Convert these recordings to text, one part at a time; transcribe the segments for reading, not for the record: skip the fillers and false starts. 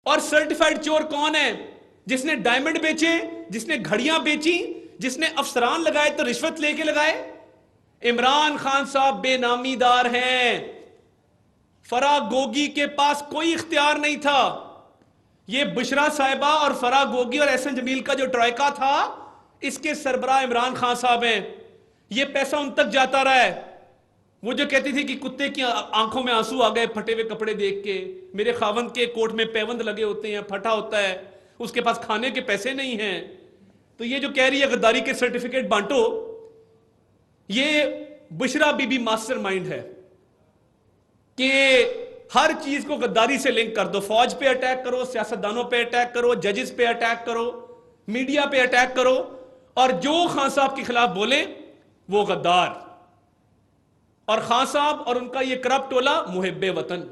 और सर्टिफाइड चोर कौन है? जिसने डायमंड बेचे, जिसने घड़ियां बेची, जिसने अफसरान लगाए तो रिश्वत लेके लगाए। इमरान खान साहब बेनामीदार हैं। फराह गोगी के पास कोई इख्तियार नहीं था। ये बुशरा साहिबा और फराह गोगी और एहसन जमील का जो ट्रायका था, इसके सरबराह इमरान खान साहब हैं। ये पैसा उन तक जाता रहा है। वो जो कहती थी कि कुत्ते की आंखों में आंसू आ गए फटे हुए कपड़े देख के, मेरे खावंद के कोट में पैबंद लगे होते हैं, फटा होता है, उसके पास खाने के पैसे नहीं हैं। तो ये जो कह रही है गद्दारी के सर्टिफिकेट बांटो, ये बुशरा बीबी मास्टरमाइंड है कि हर चीज को गद्दारी से लिंक कर दो। फौज पे अटैक करो, सियासतदानों पे अटैक करो, जजेस पे अटैक करो, मीडिया पे अटैक करो, और जो खान साहब के खिलाफ बोले वो गद्दार। और खान साहब और उनका ये करप्ट टोला मुहिब्बे वतन।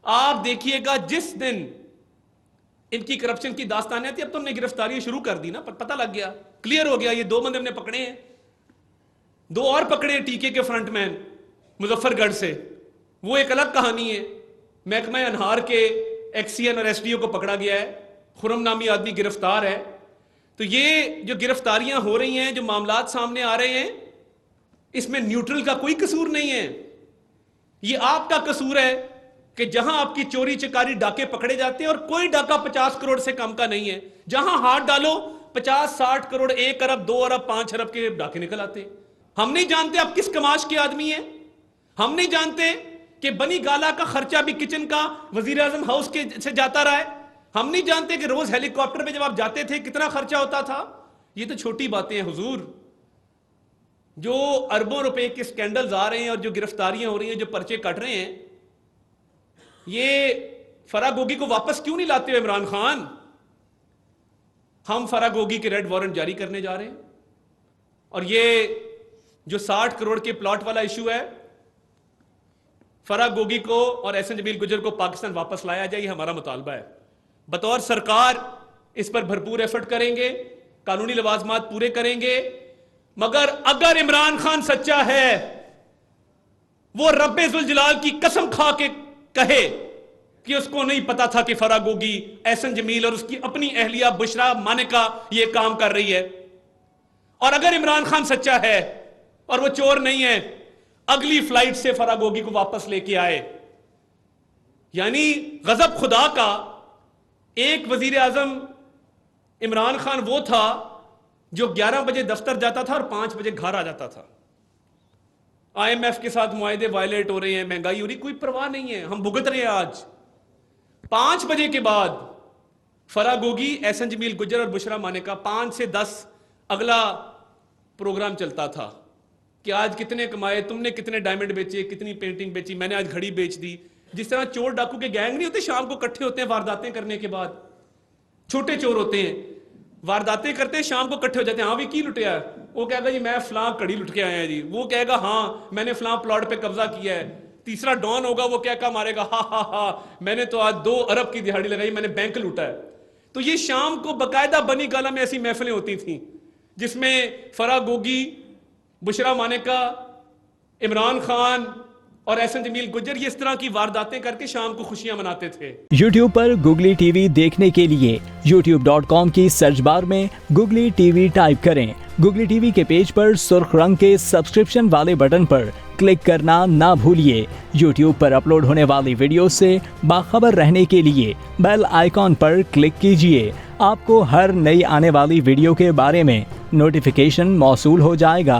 आप देखिएगा जिस दिन इनकी करप्शन की दास्तानें थी, अब तो हमने गिरफ्तारियां शुरू कर दी ना, पता लग गया, क्लियर हो गया। ये 2 बंदे हमने पकड़े हैं, 2 और पकड़े हैं टीके के फ्रंटमैन मुजफ्फरगढ़ से, वो एक अलग कहानी है। महकमा अनहार के एक्सीएन और एसडीओ को पकड़ा गया है, खुरम नामी आदमी गिरफ्तार है। तो ये जो गिरफ्तारियां हो रही हैं, जो मामलात सामने आ रहे हैं, इसमें न्यूट्रल का कोई कसूर नहीं है। ये आपका कसूर है कि जहां आपकी चोरी चकारी डाके पकड़े जाते हैं, और कोई डाका 50 करोड़ से कम का नहीं है। जहां हाथ डालो 50-60 करोड़, 1 अरब, 2 अरब, 5 अरब के डाके निकल आते हैं। हम नहीं जानते आप किस कमाश के आदमी हैं। हम नहीं जानते कि बनी गाला का खर्चा भी किचन का वजीर आजम हाउस के से जाता रहा है। हम नहीं जानते कि रोज हेलीकॉप्टर में जब आप जाते थे कितना खर्चा होता था। ये तो छोटी बातें हैं हुजूर। जो अरबों रुपए के स्कैंडल्स आ रहे हैं और जो गिरफ्तारियां हो रही हैं, जो पर्चे कट रहे हैं, ये फराह गोगी को वापस क्यों नहीं लाते हुए इमरान खान? हम फराह गोगी के रेड वारंट जारी करने जा रहे हैं। और ये जो 60 करोड़ के प्लॉट वाला इशू है, फराह गोगी को और एहसन जमील गुजर को पाकिस्तान वापस लाया जाए, ये हमारा मुतालबा है। बतौर सरकार इस पर भरपूर एफर्ट करेंगे, कानूनी लवाजमात पूरे करेंगे। मगर अगर इमरान खान सच्चा है, वो रब्बे जुल जलाल की कसम खा के कहे कि उसको नहीं पता था कि फराह गोगी, एहसन जमील और उसकी अपनी अहलिया बुशरा मानेका ये काम कर रही है। और अगर इमरान खान सच्चा है और वो चोर नहीं है, अगली फ्लाइट से फराह गोगी को वापस लेके आए। यानी गजब खुदा का, एक वजीर आजम इमरान खान वो था जो 11 बजे दफ्तर जाता था और 5 बजे घर आ जाता था। IMF के साथ मुआहदे वायलेट हो रहे हैं, महंगाई हो रही, कोई परवाह नहीं है, हम भुगत रहे हैं। आज 5 बजे के बाद फराह गोगी, एहसन जमील गुजर और बुशरा मानेका 5 से 10 अगला प्रोग्राम चलता था कि आज कितने कमाए, तुमने कितने डायमंड बेचे, कितनी पेंटिंग बेची, मैंने आज घड़ी बेच दी। जिस तरह चोर डाकू के गैंग नहीं होते, शाम को इकट्ठे होते हैं वारदातें करने के बाद, छोटे चोर होते हैं, वारदातें करते हैं, शाम को इकट्ठे हो जाते हैं। हाँ भी की लुटिया है, वो कहेगा जी मैं फलां कड़ी लुट के आया जी, वो कहेगा हाँ मैंने फलां प्लॉट पे कब्जा किया है। तीसरा डॉन होगा, वो क्या मारेगा, हा हा हा मैंने तो आज 2 अरब की दिहाड़ी लगाई, मैंने बैंक लूटा है। तो ये शाम को बकायदा बनी गाला में ऐसी महफिलें होती थी जिसमें फराह गोगी, बुशरा मानेका, इमरान खान और एहसन जमील गुजर ये इस तरह की वारदातें करके शाम को खुशियां मनाते थे। YouTube पर गुगली टीवी देखने के लिए youtube.com की सर्च बार में गुगली टीवी टाइप करें। गुगली टीवी के पेज पर सुर्ख रंग के सब्सक्रिप्शन वाले बटन पर क्लिक करना ना भूलिए। YouTube पर अपलोड होने वाली वीडियो से बाखबर रहने के लिए बेल आइकॉन पर क्लिक कीजिए। आपको हर नई आने वाली वीडियो के बारे में नोटिफिकेशन मौसूल हो जाएगा।